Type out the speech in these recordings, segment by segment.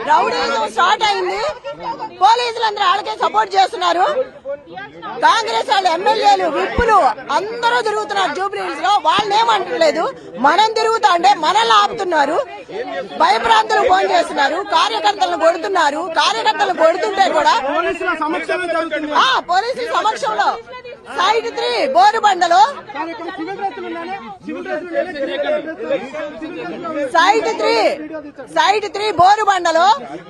Rowdyism start అయింది. పోలీసులందరూ వాళ్ళకే support చేస్తున్నారు. కాంగ్రెస్ వాళ్ళు ఎమ్మెల్యేలు విప్పులు అందరూ తిరుగుతున్నారు జూబ్లీహిల్స్ లో. వాళ్ళని ఏమంటలేదు, మనం తిరుగుతా అంటే మనల్ని ఆపుతున్నారు. భయభ్రాంతులు ఫోన్ చేస్తున్నారు, కార్యకర్తలను కొడుతున్నారు. కార్యకర్తలు కొడుతుంటే కూడా పోలీసుల సమక్షంలో సైడ్ 3 బోరుబండలో సైడ్ 3 బోరుబండలో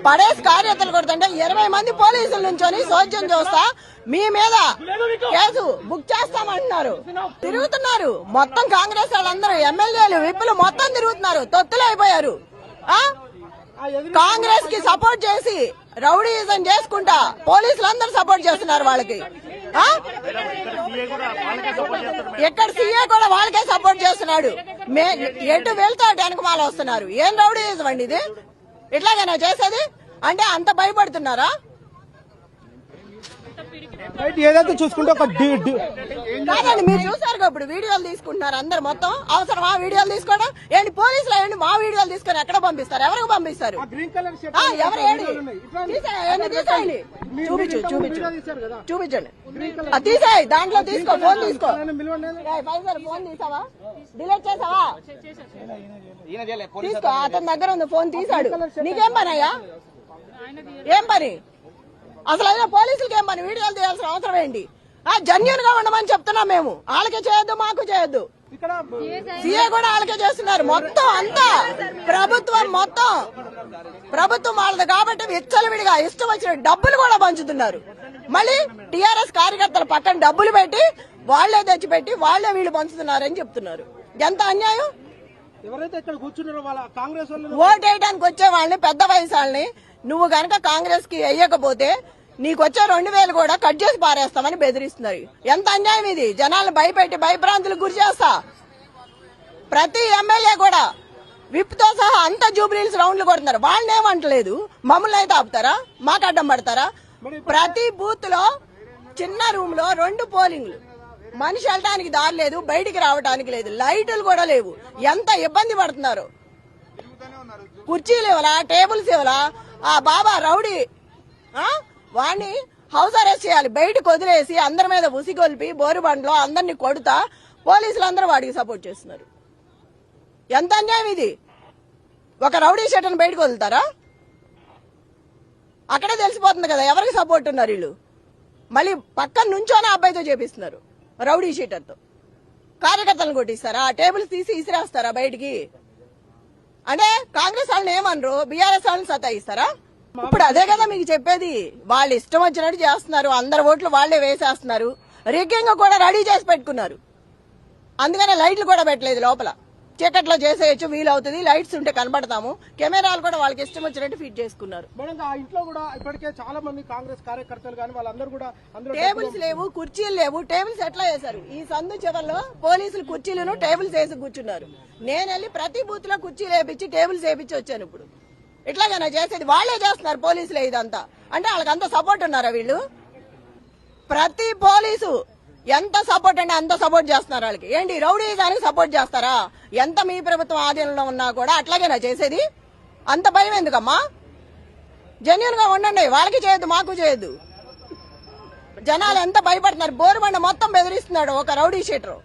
పడేసి కార్యకర్తలు కొడుతుంటే 20 మంది పోలీసుల నుంచొని సోద్యం చూస్తా మీ మీద కేసు బుక్ చేస్తామంటున్నారు. తిరుగుతున్నారు మొత్తం కాంగ్రెస్ వాళ్ళందరూ, ఎమ్మెల్యేలు విప్పులు మొత్తం తిరుగుతున్నారు. తొత్తులు అయిపోయారు. కాంగ్రెస్ కి సపోర్ట్ చేసి రౌడీయిజం చేసుకుంటా పోలీసులందరూ సపోర్ట్ చేస్తున్నారు వాళ్ళకి. ఎక్కడ సీఏ కూడా వాళ్ళకే సపోర్ట్ చేస్తున్నాడు. ఎటు వెళ్తా వెనకమాల వస్తున్నారు. ఏం రౌడీయిజం అండి ఇది? ఇట్లాగైనా చేసేది అంటే అంత భయపడుతున్నారా? ఏదైతే చూసుకుంటే ఒక కాదండి, మీరు చూసారు ఇప్పుడు వీడియోలు తీసుకుంటున్నారు అందరు. మొత్తం అవసరమా వీడియోలు తీసుకోవడం? ఏంటి పోలీసులు ఏంటి మా వీడియోలు తీసుకొని ఎక్కడ పంపిస్తారు? ఎవరికి పంపిస్తారు? ఎవరు ఏంటి తీసేయండి, చూపించండి. తీసేయి, దాంట్లో తీసుకో, ఫోన్ తీసుకో. ఫోన్ తీసావా? డిలీట్ చేసావా? తీసుకో, అతని దగ్గర ఉంది ఫోన్, తీసాడు. నీకేం పని అయ్యా? ఏం పని అసలు? అయినా పోలీసులకి ఏం పని? వీడియోలు తీయాల్సిన అవసరం ఏంటి? జెన్యూన్ గా ఉండమని చెప్తున్నాం మేము. వాళ్ళకే చేయొద్దు, మాకు చేయొద్దు. సీఏ కూడా వాళ్ళకే చేస్తున్నారు. మొత్తం అంతా ప్రభుత్వం వాళ్ళది కాబట్టి విచ్చలవిడిగా ఇష్టం వచ్చిన డబ్బులు కూడా పంచుతున్నారు. మళ్ళీ టీఆర్ఎస్ కార్యకర్తల పక్కన డబ్బులు పెట్టి వాళ్లే తెచ్చిపెట్టి వాళ్లే వీళ్ళు పంచుతున్నారని చెప్తున్నారు. ఎంత అన్యాయం! ఎవరైతే ఇక్కడ కూర్చున్నారో వాళ్ళ కాంగ్రెస్ ఓటేయడానికి వచ్చే వాళ్ళని, పెద్ద వయసు వాళ్ళని నువ్వు గనక కాంగ్రెస్ కి వేయకపోతే నీకొచ్చే 2000 కూడా కట్ చేసి పారేస్తామని బెదిరిస్తున్నారు. ఎంత అన్యాయం ఇది! జనాలను భయపెట్టి భయభ్రాంతులకు గురి చేస్తా. ప్రతి ఎమ్మెల్యే కూడా విప్తో సహా అంత జూబ్లీహిల్స్ రౌండ్లు కొడుతున్నారు. వాళ్ళని ఏమంటలేదు, మమ్మల్ని అయితే ఆపుతారా? మాకు అడ్డం పడతారా? ప్రతి బూత్ లో చిన్న రూమ్ లో 2 పోలింగ్లు. మనిషి వెళ్ళడానికి దారి లేదు, బయటికి రావడానికి లేదు, లైట్లు కూడా లేవు. ఎంత ఇబ్బంది పడుతున్నారు. కుర్చీలు ఇవ్వలా, టేబుల్స్ ఇవ్వలా. ఆ బాబా రౌడీ వాణ్ణి హౌస్ అరెస్ట్ చేయాలి, బయటకు వదిలేసి అందరి మీద ఉసిగొల్పి బోరుబండ్లో అందరినీ కొడుతా పోలీసులు అందరూ వాడికి సపోర్ట్ చేస్తున్నారు. ఎంత అన్యాయం ఇది! ఒక రౌడీ షీటర్ని బయటకు వదులుతారా? అక్కడే తెలిసిపోతుంది కదా ఎవరికి సపోర్ట్ ఉన్నారు వీళ్ళు. మళ్ళీ పక్కన నుంచోనే అబ్బాయితో చేపిస్తున్నారు, రౌడీ షీటర్తో. కార్యకర్తలను కొట్టిస్తారా? టేబుల్స్ తీసి ఇసిరేస్తారా బయటికి? అంటే కాంగ్రెస్ వాళ్ళని ఏమనరు, బీఆర్ఎస్ వాళ్ళని సతాయిస్తారా? ఇప్పుడు అదే కదా మీకు చెప్పేది. వాళ్ళు ఇష్టం వచ్చినట్టు చేస్తున్నారు. అందరి ఓట్లు వాళ్లే వేసేస్తున్నారు. రిగ్గింగ్ కూడా రెడీ చేసి పెట్టుకున్నారు. అందుకనే లైట్లు కూడా పెట్టలేదు లోపల. చీకట్లో చేసేయచ్చు, వీలవుతుంది. లైట్స్ ఉంటే కనబడతాము. కెమెరాలు కూడా వాళ్ళకి ఇష్టం వచ్చినట్టు ఫిట్ చేసుకున్నారు. ఇంట్లో కూడా ఇప్పటికే చాలా మంది కాంగ్రెస్ కార్యకర్తలు కానీ వాళ్ళందరూ కూడా టేబుల్స్ లేవు, కుర్చీలు లేవు. టేబుల్స్ ఎట్లా వేశారు? ఈ సందు చివరిలో పోలీసులు కుర్చీలను టేబుల్స్ వేసి కూర్చున్నారు. నేను వెళ్ళి ప్రతి బూత్ లో కుర్చీలు వేపించి టేబుల్స్ వేపించి వచ్చాను. ఇప్పుడు ఇట్లాగైనా చేసేది? వాళ్లే చేస్తున్నారు పోలీసులే ఇదంతా. అంటే వాళ్ళకంత సపోర్ట్ ఉన్నారా వీళ్ళు? ప్రతి పోలీసు ఎంత సపోర్ట్ అంటే అంత సపోర్ట్ చేస్తున్నారు వాళ్ళకి. ఏంటి రౌడీజానికి సపోర్ట్ చేస్తారా? ఎంత మీ ప్రభుత్వం ఆధీనంలో ఉన్నా కూడా అట్లాగేనా చేసేది? అంత భయం ఎందుకమ్మా? జెన్యూన్ గా ఉండండి. వాళ్ళకి చేయొద్దు, మాకు చేయొద్దు. జనాలు ఎంత భయపడుతున్నారు. బోరుబండ మొత్తం బెదిరిస్తున్నాడు ఒక రౌడీ షీటర్.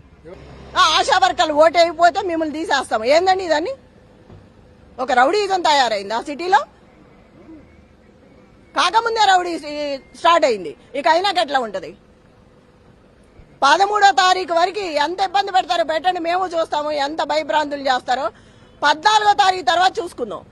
ఆశా వర్కర్లు ఓటు అయిపోతే మిమ్మల్ని తీసేస్తాము. ఏందండి ఇదాన్ని? ఒక రౌడీజం తయారైంది ఆ సిటీలో. కాకముందే రౌడీ స్టార్ట్ అయింది, ఇక అయినాక ఎట్లా ఉంటది? 13వ తారీఖు వరకు ఎంత ఇబ్బంది పెడతారో పెట్టండి, మేము చూస్తాము. ఎంత భయభ్రాంతులు చేస్తారో 14వ తారీఖు తర్వాత చూసుకుందాం.